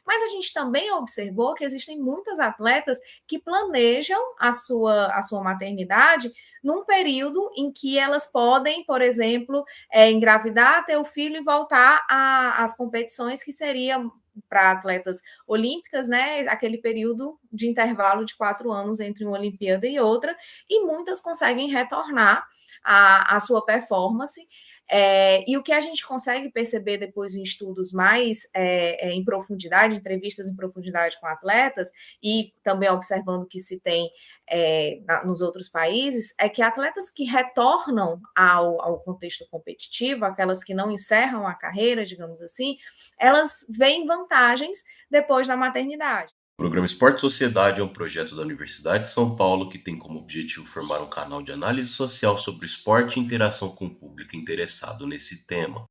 Mas a gente também observou que existem muitas atletas que planejam a sua maternidade num período em que elas podem, por exemplo, engravidar, ter o filho e voltar às competições que seriam para atletas olímpicas, né? Aquele período de intervalo de 4 anos entre uma Olimpíada e outra, e muitas conseguem retornar à sua performance. E o que a gente consegue perceber depois em estudos mais em profundidade, entrevistas em profundidade com atletas, e também observando que se tem nos outros países, é que atletas que retornam ao contexto competitivo, aquelas que não encerram a carreira, digamos assim, elas veem vantagens depois da maternidade. O programa Esporte Sociedade é um projeto da Universidade de São Paulo que tem como objetivo formar um canal de análise social sobre esporte e interação com o público interessado nesse tema.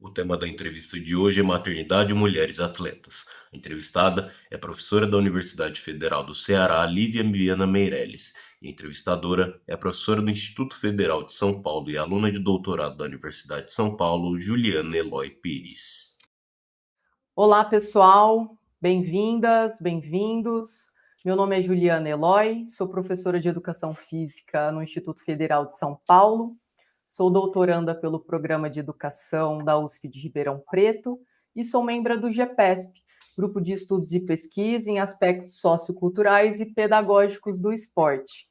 O tema da entrevista de hoje é Maternidade e Mulheres Atletas. A entrevistada é professora da Universidade Federal do Ceará, Lívia Viana Meirelles, e a entrevistadora é a professora do Instituto Federal de São Paulo e aluna de doutorado da Universidade de São Paulo, Juliana Eloy Pires. Olá, pessoal, bem-vindas, bem-vindos. Meu nome é Juliana Eloy, sou professora de Educação Física no Instituto Federal de São Paulo, sou doutoranda pelo Programa de Educação da USP de Ribeirão Preto e sou membro do GEPESP, Grupo de Estudos e Pesquisa em Aspectos Socioculturais e Pedagógicos do Esporte.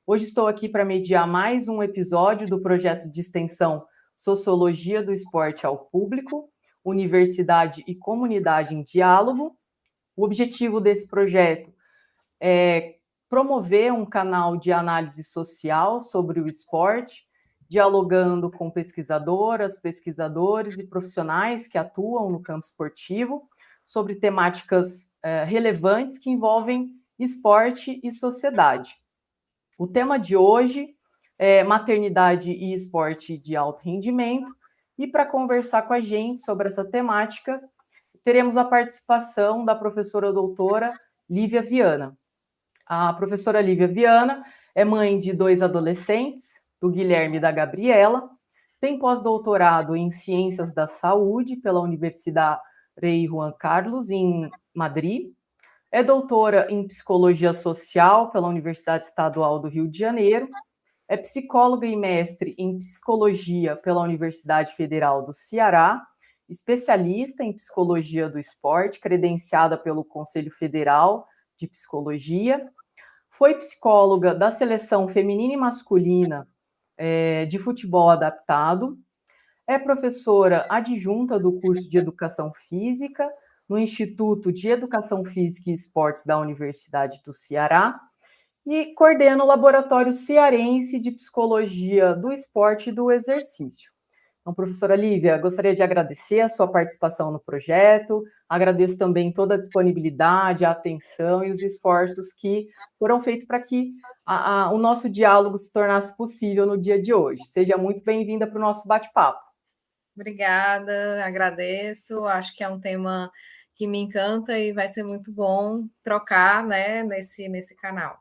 Hoje estou aqui para mediar mais um episódio do projeto de extensão Sociologia do Esporte ao Público, Universidade e Comunidade em Diálogo. O objetivo desse projeto é promover um canal de análise social sobre o esporte, dialogando com pesquisadoras, pesquisadores e profissionais que atuam no campo esportivo sobre temáticas relevantes que envolvem esporte e sociedade. O tema de hoje é maternidade e esporte de alto rendimento, e para conversar com a gente sobre essa temática, teremos a participação da professora doutora Lívia Viana. A professora Lívia Viana é mãe de 2 adolescentes, do Guilherme e da Gabriela, tem pós-doutorado em Ciências da Saúde pela Universidade Rei Juan Carlos, em Madrid, é doutora em Psicologia Social pela Universidade Estadual do Rio de Janeiro, é psicóloga e mestre em Psicologia pela Universidade Federal do Ceará, especialista em Psicologia do Esporte, credenciada pelo Conselho Federal de Psicologia, foi psicóloga da Seleção Feminina e Masculina de Futebol Adaptado, é professora adjunta do curso de Educação Física no Instituto de Educação Física e Esportes da Universidade do Ceará, e coordena o Laboratório Cearense de Psicologia do Esporte e do Exercício. Então, professora Lívia, gostaria de agradecer a sua participação no projeto, agradeço também toda a disponibilidade, a atenção e os esforços que foram feitos para que o nosso diálogo se tornasse possível no dia de hoje. Seja muito bem-vinda para o nosso bate-papo. Obrigada, agradeço, acho que é um tema que me encanta e vai ser muito bom trocar, né, nesse canal.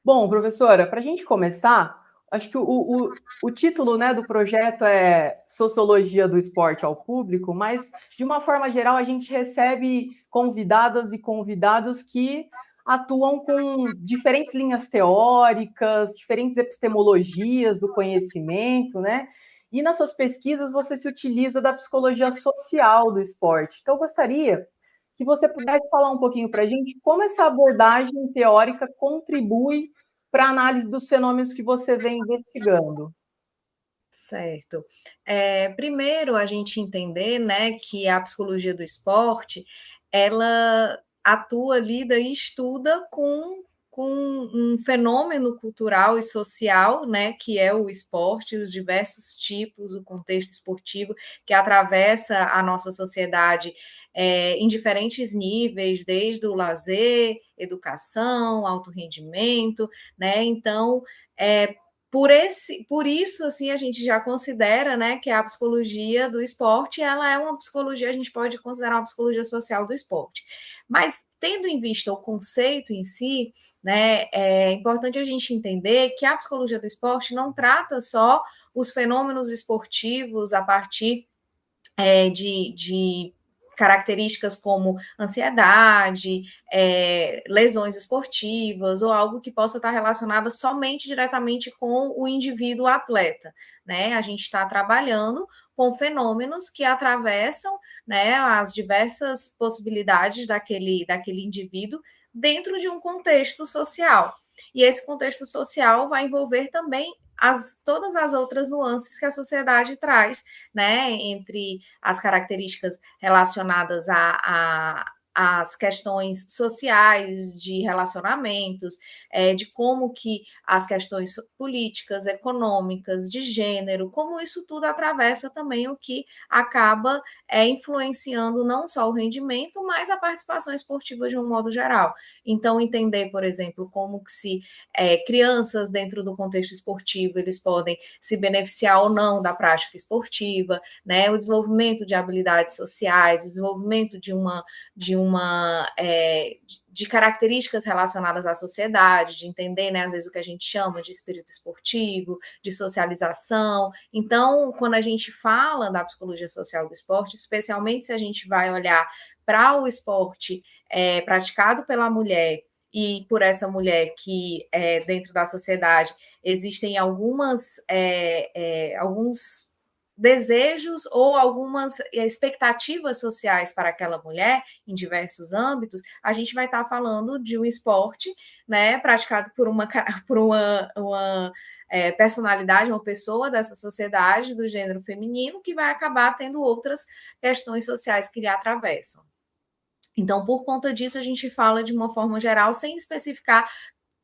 Bom, professora, para a gente começar, acho que o título, né, do projeto é Sociologia do Esporte ao Público, mas, de uma forma geral, a gente recebe convidadas e convidados que atuam com diferentes linhas teóricas, diferentes epistemologias do conhecimento, né? E nas suas pesquisas você se utiliza da psicologia social do esporte. Então, eu gostaria que você pudesse falar um pouquinho para a gente como essa abordagem teórica contribui para a análise dos fenômenos que você vem investigando. Certo. Primeiro, a gente entender, né, que a psicologia do esporte, ela atua, lida e estuda com um fenômeno cultural e social, né, que é o esporte, os diversos tipos, o contexto esportivo que atravessa a nossa sociedade em diferentes níveis, desde o lazer, educação, alto rendimento, né? Então, por isso, assim, a gente já considera, né, que a psicologia do esporte, ela é uma psicologia, a gente pode considerar uma psicologia social do esporte. Mas, tendo em vista o conceito em si, né, é importante a gente entender que a psicologia do esporte não trata só os fenômenos esportivos a partir de características como ansiedade, lesões esportivas ou algo que possa estar relacionado somente diretamente com o indivíduo atleta, né? A gente está trabalhando com fenômenos que atravessam, né, as diversas possibilidades daquele indivíduo dentro de um contexto social. E esse contexto social vai envolver também todas as outras nuances que a sociedade traz, né, entre as características relacionadas às questões sociais de relacionamentos, de como que as questões políticas, econômicas, de gênero, como isso tudo atravessa também o que acaba influenciando não só o rendimento, mas a participação esportiva de um modo geral. Então, entender, por exemplo, como que se crianças dentro do contexto esportivo, eles podem se beneficiar ou não da prática esportiva, né? O desenvolvimento de habilidades sociais, o desenvolvimento de características relacionadas à sociedade, de entender, né, às vezes, o que a gente chama de espírito esportivo, de socialização. Então, quando a gente fala da psicologia social do esporte, especialmente se a gente vai olhar para o esporte praticado pela mulher e por essa mulher que, dentro da sociedade, existem alguns desejos ou algumas expectativas sociais para aquela mulher em diversos âmbitos, a gente vai estar falando de um esporte, né, praticado por uma personalidade, uma pessoa dessa sociedade do gênero feminino que vai acabar tendo outras questões sociais que lhe atravessam. Então, por conta disso, a gente fala de uma forma geral, sem especificar,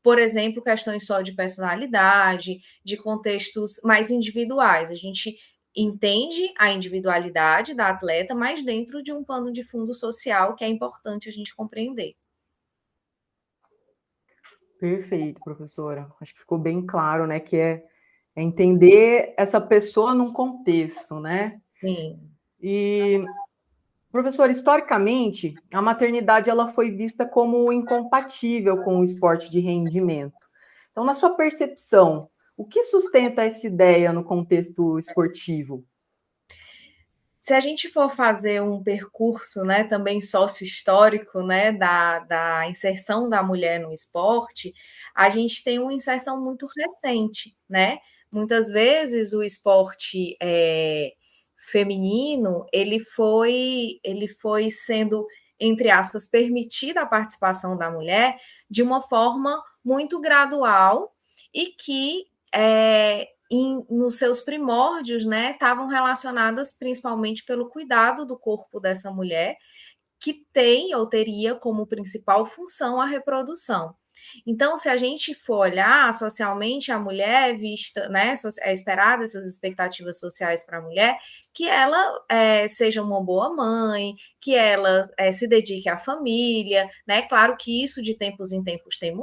por exemplo, questões só de personalidade, de contextos mais individuais. A gente entende a individualidade da atleta, mas dentro de um pano de fundo social que é importante a gente compreender. Perfeito, professora. Acho que ficou bem claro, né, que é entender essa pessoa num contexto, né? Sim. E, professora, historicamente, a maternidade ela foi vista como incompatível com o esporte de rendimento. Então, na sua percepção, o que sustenta essa ideia no contexto esportivo? Se a gente for fazer um percurso, né, também sócio-histórico, né, da inserção da mulher no esporte, a gente tem uma inserção muito recente, né? Muitas vezes o esporte feminino ele foi sendo, entre aspas, permitida a participação da mulher de uma forma muito gradual e que nos seus primórdios, né, estavam relacionadas principalmente pelo cuidado do corpo dessa mulher, que tem ou teria como principal função a reprodução. Então, se a gente for olhar socialmente, a mulher é vista, né, é esperada essas expectativas sociais para a mulher, que ela seja uma boa mãe, que ela se dedique à família, né? Claro que isso de tempos em tempos tem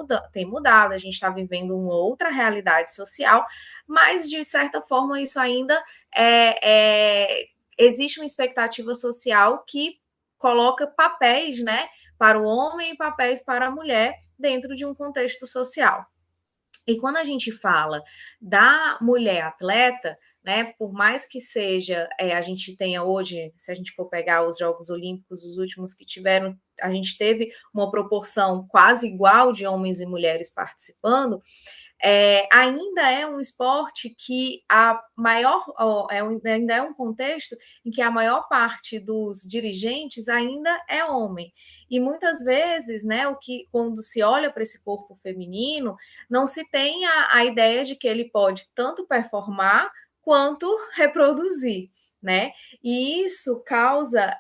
mudado, a gente está vivendo uma outra realidade social, mas de certa forma isso ainda existe uma expectativa social que coloca papéis, né, para o homem e papéis para a mulher dentro de um contexto social. E quando a gente fala da mulher atleta, né, por mais que seja, a gente tenha hoje, se a gente for pegar os Jogos Olímpicos, os últimos que tiveram, a gente teve uma proporção quase igual de homens e mulheres participando, ainda é um esporte que ainda é um contexto em que a maior parte dos dirigentes ainda é homem. E muitas vezes, né, quando se olha para esse corpo feminino, não se tem a ideia de que ele pode tanto performar quanto reproduzir, né? E isso causa,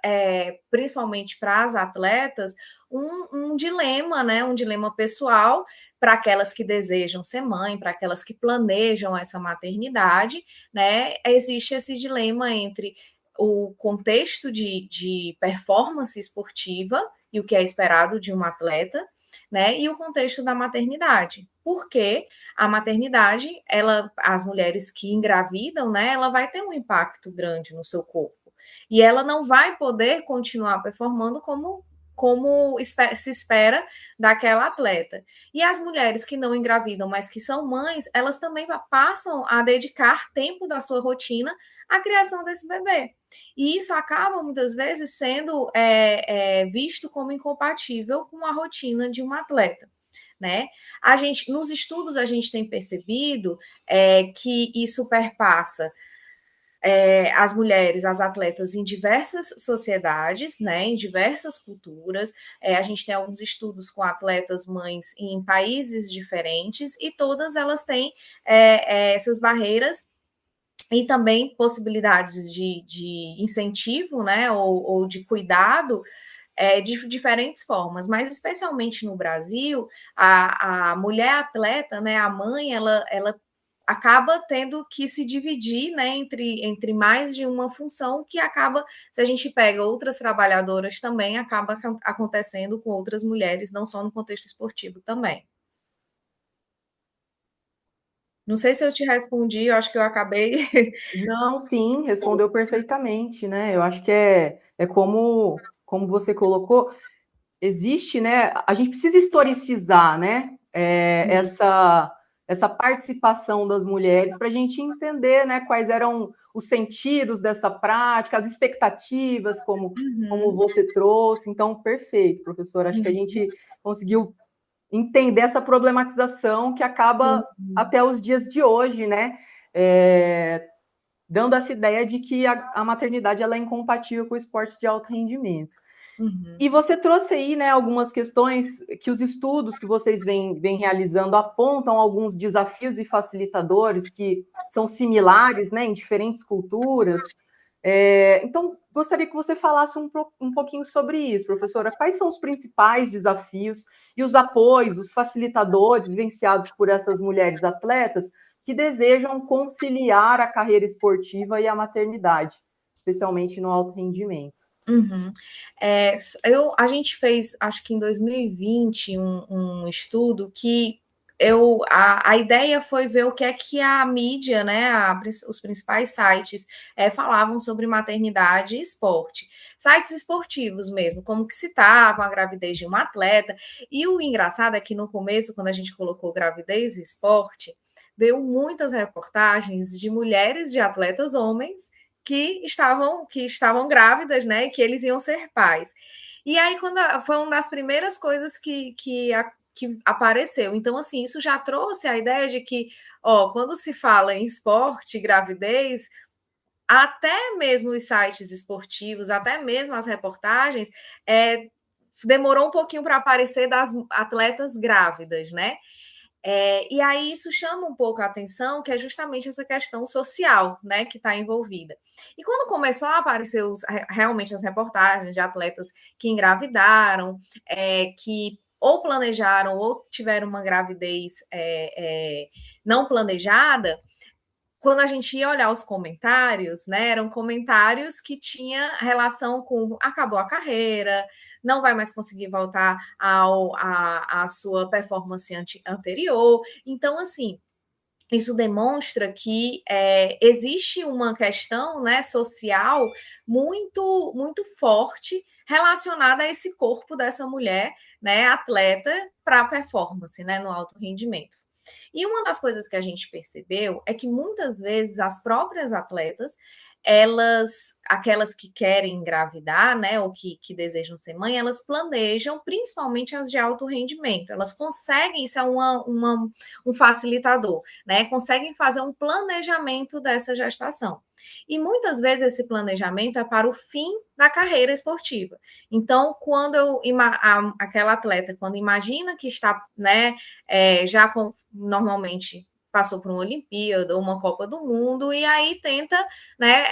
principalmente para as atletas, um dilema, né? Um dilema pessoal para aquelas que desejam ser mãe, para aquelas que planejam essa maternidade, né? Existe esse dilema entre o contexto de performance esportiva e o que é esperado de um atleta, né? E o contexto da maternidade. Porque a maternidade, as mulheres que engravidam, né? Ela vai ter um impacto grande no seu corpo. E ela não vai poder continuar performando como se espera daquela atleta. E as mulheres que não engravidam, mas que são mães, elas também passam a dedicar tempo da sua rotina à criação desse bebê. E isso acaba, muitas vezes, sendo visto como incompatível com a rotina de um atleta. Né? Nos estudos, a gente tem percebido que isso perpassa as mulheres, as atletas, em diversas sociedades, né, em diversas culturas. A gente tem alguns estudos com atletas mães em países diferentes e todas elas têm essas barreiras e também possibilidades de incentivo, né, ou de cuidado de diferentes formas, mas especialmente no Brasil, a mulher atleta, né, a mãe, ela acaba tendo que se dividir, né, entre mais de uma função que acaba, se a gente pega outras trabalhadoras também, acaba acontecendo com outras mulheres, não só no contexto esportivo também. Não sei se eu te respondi, eu acho que eu acabei. Não, sim, respondeu perfeitamente, né? Eu acho que é como você colocou, existe, né? A gente precisa historicizar, né? Essa participação das mulheres para a gente entender, né, quais eram os sentidos dessa prática, as expectativas, como você trouxe. Então, perfeito, professor. Acho que a gente conseguiu entender essa problematização que acaba até os dias de hoje, né? Dando essa ideia de que a maternidade ela é incompatível com o esporte de alto rendimento. E você trouxe aí, né, algumas questões que os estudos que vocês vêm realizando apontam alguns desafios e facilitadores que são similares, né, em diferentes culturas. Então, gostaria que você falasse um pouquinho sobre isso, professora. Quais são os principais desafios e os apoios, os facilitadores vivenciados por essas mulheres atletas que desejam conciliar a carreira esportiva e a maternidade, especialmente no alto rendimento? Uhum. A gente fez, acho que em 2020, um estudo que a ideia foi ver o que é que a mídia, né, os principais sites falavam sobre maternidade e esporte. Sites esportivos mesmo, como que citavam a gravidez de um atleta. E o engraçado é que no começo, quando a gente colocou gravidez e esporte, veio muitas reportagens de mulheres de atletas homens que estavam grávidas, né? E que eles iam ser pais. E aí, foi uma das primeiras coisas que apareceu. Então, assim, isso já trouxe a ideia de que, quando se fala em esporte, gravidez, até mesmo os sites esportivos, até mesmo as reportagens, demorou um pouquinho para aparecer das atletas grávidas, né? E aí isso chama um pouco a atenção, que é justamente essa questão social, né, que está envolvida. E quando começou a aparecer realmente as reportagens de atletas que engravidaram, que ou planejaram ou tiveram uma gravidez não planejada, quando a gente ia olhar os comentários, né, eram comentários que tinham relação com acabou a carreira, não vai mais conseguir voltar à sua performance anterior. Então, assim, isso demonstra que existe uma questão, né, social muito, muito forte relacionada a esse corpo dessa mulher, né, atleta para a performance, né, no alto rendimento. E uma das coisas que a gente percebeu é que muitas vezes as próprias atletas, aquelas que querem engravidar, né, ou que desejam ser mãe, elas planejam, principalmente as de alto rendimento, elas conseguem, isso é um facilitador, né, conseguem fazer um planejamento dessa gestação. E muitas vezes esse planejamento é para o fim da carreira esportiva. Então, aquela atleta, quando imagina que está, né, normalmente passou por uma Olimpíada ou uma Copa do Mundo, e aí tenta, né,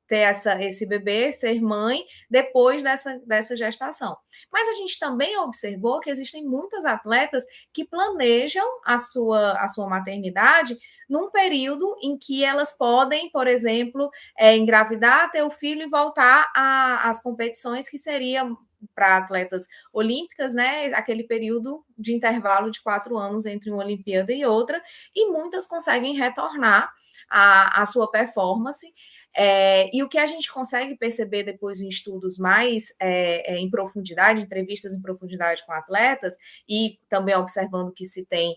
ter esse bebê, ser mãe, depois dessa gestação. Mas a gente também observou que existem muitas atletas que planejam a sua maternidade num período em que elas podem, por exemplo, engravidar, ter o filho e voltar às competições que seriam para atletas olímpicas, né? Aquele período de intervalo de 4 anos entre uma Olimpíada e outra, e muitas conseguem retornar à sua performance E o que a gente consegue perceber depois em estudos mais em profundidade, entrevistas em profundidade com atletas, e também observando o que se tem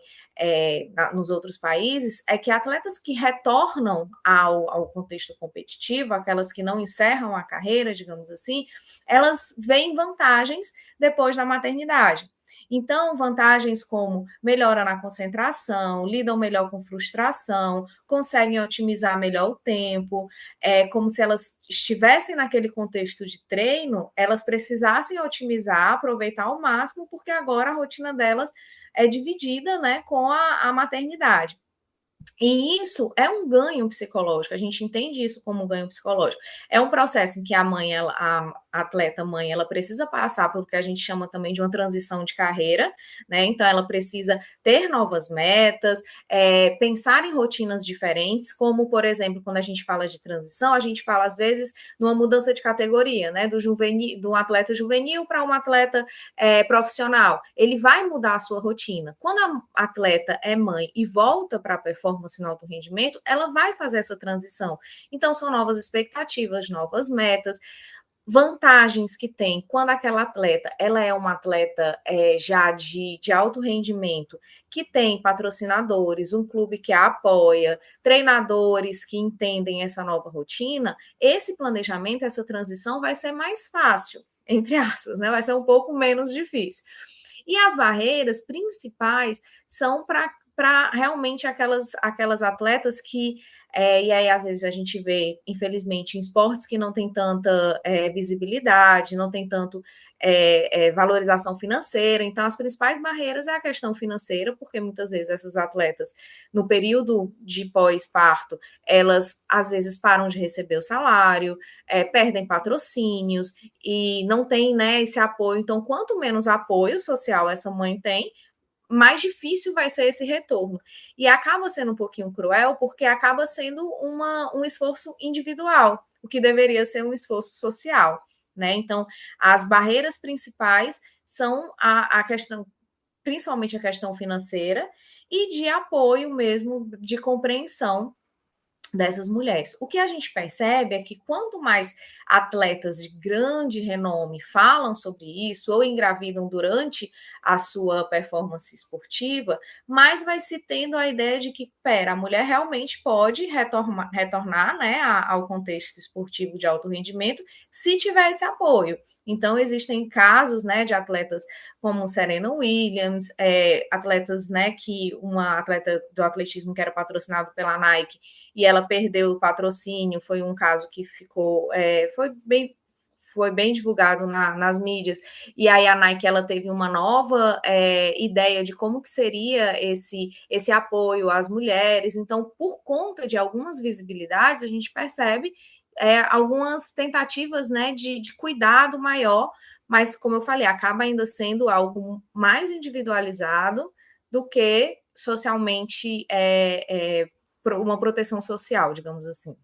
nos outros países, é que atletas que retornam ao contexto competitivo, aquelas que não encerram a carreira, digamos assim, elas veem vantagens depois da maternidade. Então, vantagens como melhora na concentração, lidam melhor com frustração, conseguem otimizar melhor o tempo, como se elas estivessem naquele contexto de treino, elas precisassem otimizar, aproveitar ao máximo, porque agora a rotina delas é dividida, né, com a maternidade. E isso é um ganho psicológico, a gente entende isso como um ganho psicológico. É um processo em que a atleta mãe, ela precisa passar por o que a gente chama também de uma transição de carreira, né? Então, ela precisa ter novas metas, pensar em rotinas diferentes, como, por exemplo, quando a gente fala de transição, a gente fala, às vezes, numa mudança de categoria, né? Do um atleta juvenil para um atleta profissional. Ele vai mudar a sua rotina. Quando a atleta é mãe e volta para a performance no alto rendimento, ela vai fazer essa transição. Então, são novas expectativas, novas metas, vantagens que tem quando aquela atleta, ela é uma atleta já de alto rendimento, que tem patrocinadores, um clube que a apoia, treinadores que entendem essa nova rotina, esse planejamento, essa transição vai ser mais fácil, entre aspas, né? Vai ser um pouco menos difícil. E as barreiras principais são para realmente aquelas atletas que, e aí às vezes a gente vê, infelizmente, em esportes que não tem tanta visibilidade, não tem tanto valorização financeira. Então, as principais barreiras é a questão financeira, porque muitas vezes essas atletas, no período de pós-parto, elas às vezes param de receber o salário, perdem patrocínios e não tem, né, esse apoio. Então, quanto menos apoio social essa mãe tem, mais difícil vai ser esse retorno. E acaba sendo um pouquinho cruel, porque acaba sendo um esforço individual, o que deveria ser um esforço social, né? Então, as barreiras principais são a questão, principalmente a questão financeira, e de apoio mesmo, de compreensão dessas mulheres. O que a gente percebe é que quanto mais atletas de grande renome falam sobre isso ou engravidam durante a sua performance esportiva, mais vai se tendo a ideia de que, a mulher realmente pode retornar, né, ao contexto esportivo de alto rendimento se tiver esse apoio. Então, existem casos, né, de atletas como Serena Williams, atletas, né, que uma atleta do atletismo que era patrocinado pela Nike e ela perdeu o patrocínio, foi um caso que ficou, foi bem divulgado nas mídias, e aí a Nike ela teve uma nova ideia de como que seria esse apoio às mulheres. Então, por conta de algumas visibilidades, a gente percebe algumas tentativas, né, de cuidado maior, mas, como eu falei, acaba ainda sendo algo mais individualizado do que socialmente uma proteção social, digamos assim.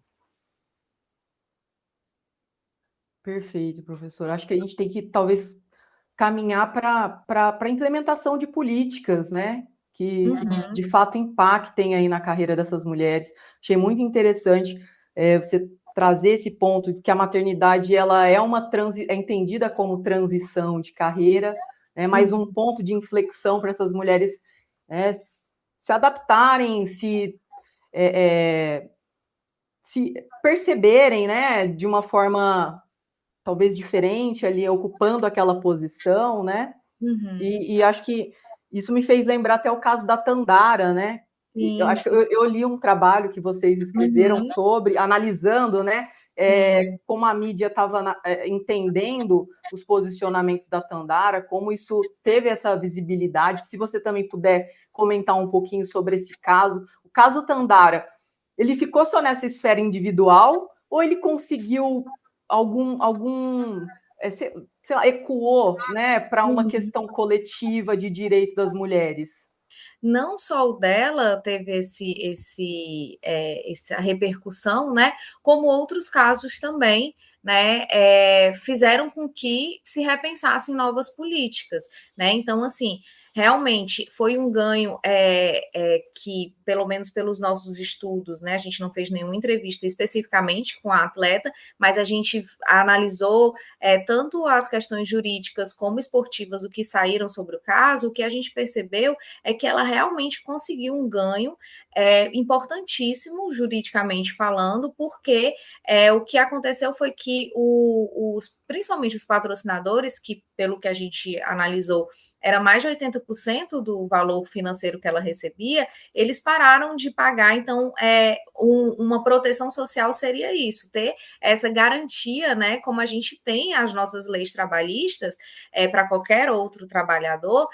Perfeito, professor. Acho que a gente tem que, talvez, caminhar para a implementação de políticas, né? Que de fato impactem aí na carreira dessas mulheres. Achei muito interessante você trazer esse ponto de que a maternidade ela é entendida como transição de carreira, né? Mas um ponto de inflexão para essas mulheres se adaptarem, se perceberem, né, de uma forma talvez diferente ali, ocupando aquela posição, né? E acho que isso me fez lembrar até o caso da Tandara, né? Eu acho que eu li um trabalho que vocês escreveram sobre, analisando, né, como a mídia estava entendendo os posicionamentos da Tandara, como isso teve essa visibilidade. Se você também puder comentar um pouquinho sobre esse caso. O caso Tandara, ele ficou só nessa esfera individual ou ele conseguiu sei lá, ecoou, né, para uma questão coletiva de direito das mulheres? Não só o dela teve essa repercussão, né, como outros casos também, né, fizeram com que se repensassem novas políticas, né? Então, assim, realmente foi um ganho que, pelo menos pelos nossos estudos, né, a gente não fez nenhuma entrevista especificamente com a atleta, mas a gente analisou tanto as questões jurídicas como esportivas, o que saíram sobre o caso. O que a gente percebeu é que ela realmente conseguiu um ganho importantíssimo, juridicamente falando, porque o que aconteceu foi que principalmente os patrocinadores, que pelo que a gente analisou, era mais de 80% do valor financeiro que ela recebia, eles pararam de pagar. Então, uma proteção social seria isso, ter essa garantia, né, como a gente tem as nossas leis trabalhistas, para qualquer outro trabalhador,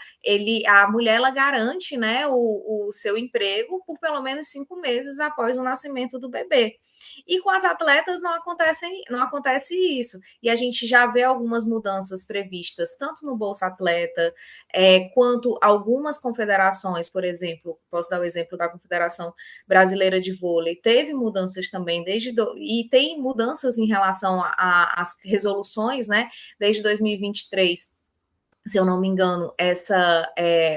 a mulher, ela garante, né, o seu emprego por pelo menos 5 meses após o nascimento do bebê. E com as atletas não acontece isso. E a gente já vê algumas mudanças previstas, tanto no Bolsa Atleta, quanto algumas confederações, por exemplo, posso dar o exemplo da Confederação Brasileira de Vôlei, teve mudanças também, e tem mudanças em relação às resoluções, né, desde 2023. Se eu não me engano,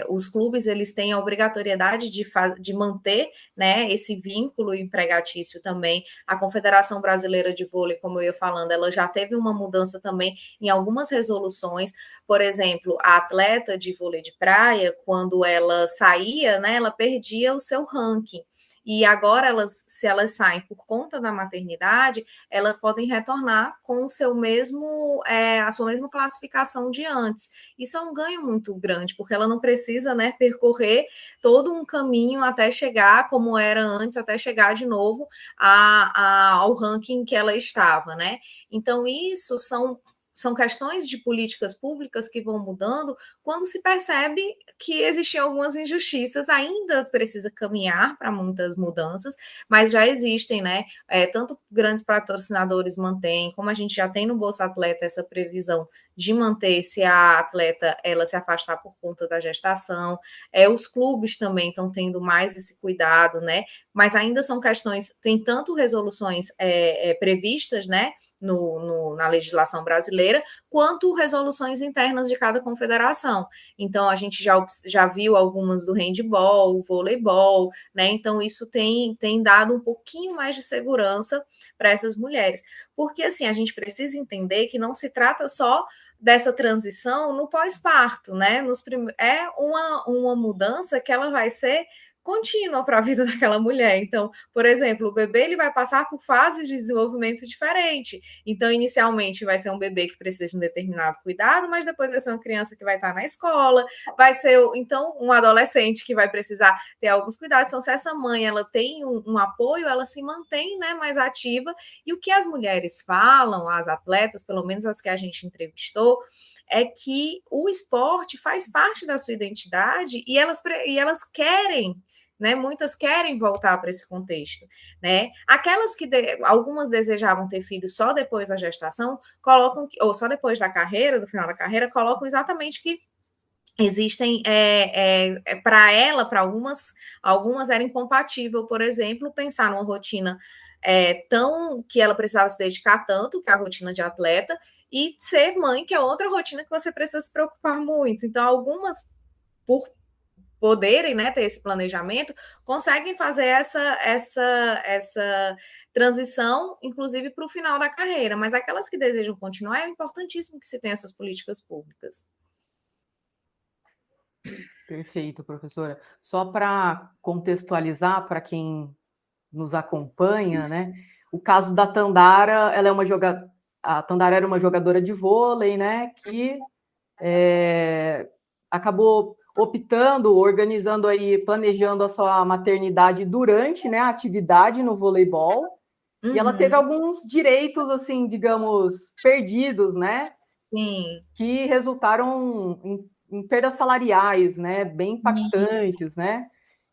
os clubes, eles têm a obrigatoriedade de manter, né, esse vínculo empregatício também. A Confederação Brasileira de Vôlei, como eu ia falando, ela já teve uma mudança também em algumas resoluções. Por exemplo, a atleta de vôlei de praia, quando ela saía, né, ela perdia o seu ranking. E agora, se elas saem por conta da maternidade, elas podem retornar com a sua mesma classificação de antes. Isso é um ganho muito grande, porque ela não precisa, né, percorrer todo um caminho até chegar como era antes, até chegar de novo ao ranking que ela estava, né? Então, isso são questões de políticas públicas que vão mudando quando se percebe que existiam algumas injustiças. Ainda precisa caminhar para muitas mudanças, mas já existem, né? Tanto grandes patrocinadores mantêm, como a gente já tem no Bolsa Atleta essa previsão de manter se a atleta ela se afastar por conta da gestação. Os clubes também estão tendo mais esse cuidado, né? Mas ainda são questões, tem tanto resoluções previstas, né, na legislação brasileira, quanto resoluções internas de cada confederação. Então, a gente já viu algumas do handebol, voleibol, né? Então, isso tem dado um pouquinho mais de segurança para essas mulheres. Porque, assim, a gente precisa entender que não se trata só dessa transição no pós-parto, né? É uma mudança que ela vai ser contínua para a vida daquela mulher. Então, por exemplo, o bebê ele vai passar por fases de desenvolvimento diferente. Então, inicialmente vai ser um bebê que precisa de um determinado cuidado, mas depois vai ser uma criança que vai estar na escola, vai ser, então, um adolescente que vai precisar ter alguns cuidados. Então, se essa mãe ela tem um apoio, ela se mantém, né, mais ativa. E o que as mulheres falam, as atletas, pelo menos as que a gente entrevistou, é que o esporte faz parte da sua identidade e elas querem, né? Muitas querem voltar para esse contexto, né? Aquelas que algumas desejavam ter filhos só depois da gestação, ou só depois da carreira, do final da carreira, colocam exatamente que existem para ela, para algumas era incompatível, por exemplo, pensar numa rotina que ela precisava se dedicar tanto, que é a rotina de atleta, e ser mãe, que é outra rotina que você precisa se preocupar muito. Então, algumas, por poderem, né, ter esse planejamento, conseguem fazer essa transição, inclusive para o final da carreira. Mas aquelas que desejam continuar, é importantíssimo que se tenha essas políticas públicas. Perfeito, professora. Só para contextualizar para quem nos acompanha, né? O caso da Tandara, a Tandara era uma jogadora de vôlei, né? Que acabou optando, organizando aí, planejando a sua maternidade durante, né, a atividade no voleibol. Uhum. E ela teve alguns direitos, assim, digamos, perdidos, né? Sim. Que resultaram em perdas salariais, né? Bem impactantes, né?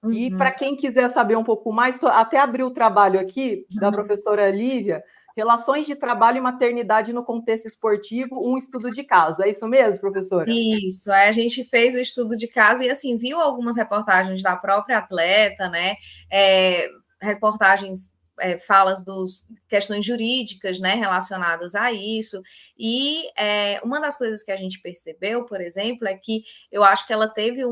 Uhum. E para quem quiser saber um pouco mais, até abri o trabalho aqui da professora Lívia, Relações de Trabalho e Maternidade no Contexto Esportivo, um estudo de caso. É isso mesmo, professora? Isso, a gente fez o estudo de caso e, assim, viu algumas reportagens da própria atleta, né? Reportagens falas dos questões jurídicas, né, relacionadas a isso. E uma das coisas que a gente percebeu, por exemplo, é que eu acho que ela teve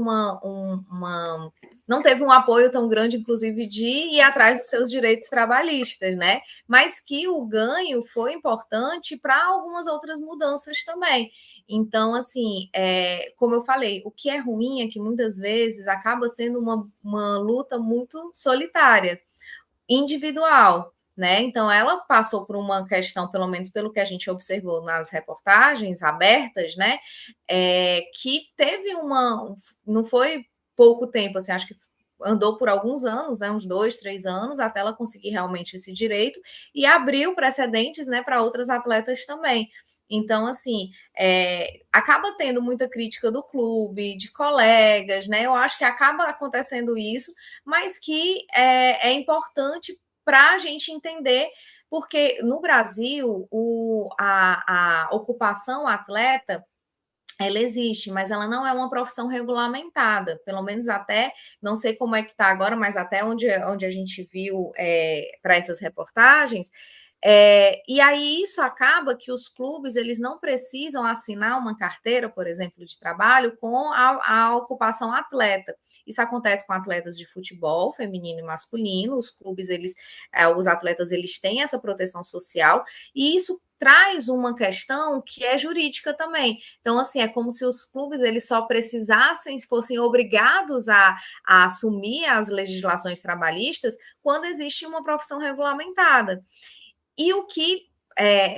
não teve um apoio tão grande, inclusive, de ir atrás dos seus direitos trabalhistas, né? Mas que o ganho foi importante para algumas outras mudanças também. Então, assim, como eu falei, o que é ruim é que muitas vezes acaba sendo uma luta muito solitária, individual, né? Então, ela passou por uma questão, pelo menos pelo que a gente observou nas reportagens abertas, né? Que teve não foi pouco tempo, assim, acho que andou por alguns anos, né, uns 2, 3 anos, até ela conseguir realmente esse direito, e abriu precedentes, né, para outras atletas também. Então, assim, acaba tendo muita crítica do clube, de colegas, né? Eu acho que acaba acontecendo isso, mas que é importante para a gente entender, porque no Brasil a ocupação atleta ela existe, mas ela não é uma profissão regulamentada, pelo menos até, não sei como é que está agora, mas até onde a gente viu para essas reportagens, e aí isso acaba que os clubes eles não precisam assinar uma carteira, por exemplo, de trabalho com a ocupação atleta. Isso acontece com atletas de futebol, feminino e masculino. Os clubes, os atletas, eles têm essa proteção social, e isso traz uma questão que é jurídica também. Então, assim, é como se os clubes eles só precisassem, fossem obrigados a assumir as legislações trabalhistas quando existe uma profissão regulamentada. E o que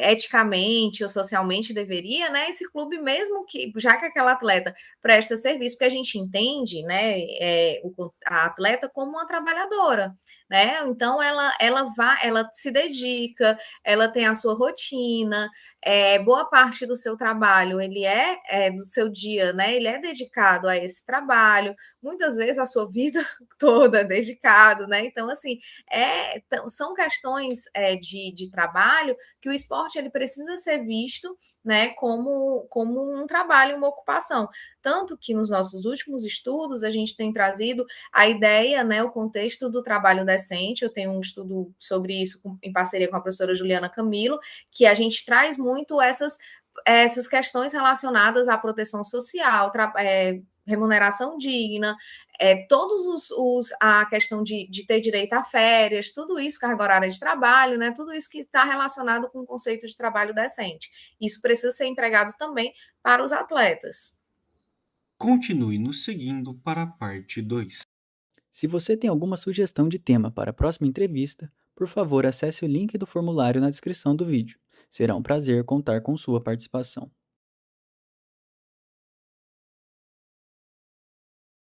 eticamente ou socialmente deveria, né? Esse clube, mesmo que, já que aquela atleta presta serviço, porque a gente entende, né, a atleta como uma trabalhadora, né? Então ela se dedica, ela tem a sua rotina, boa parte do seu trabalho, ele do seu dia, né? Ele é dedicado a esse trabalho, muitas vezes a sua vida toda é dedicado, né? Então, assim, são questões de trabalho que o esporte ele precisa ser visto, né, como um trabalho, uma ocupação. Tanto que nos nossos últimos estudos a gente tem trazido a ideia, né, o contexto do trabalho decente. Eu tenho um estudo sobre isso em parceria com a professora Juliana Camilo, que a gente traz muito essas questões relacionadas à proteção social, remuneração digna, a questão de ter direito a férias, tudo isso, carga horária de trabalho, né? Tudo isso que está relacionado com o conceito de trabalho decente. Isso precisa ser empregado também para os atletas. Continue nos seguindo para a parte 2. Se você tem alguma sugestão de tema para a próxima entrevista, por favor acesse o link do formulário na descrição do vídeo. Será um prazer contar com sua participação.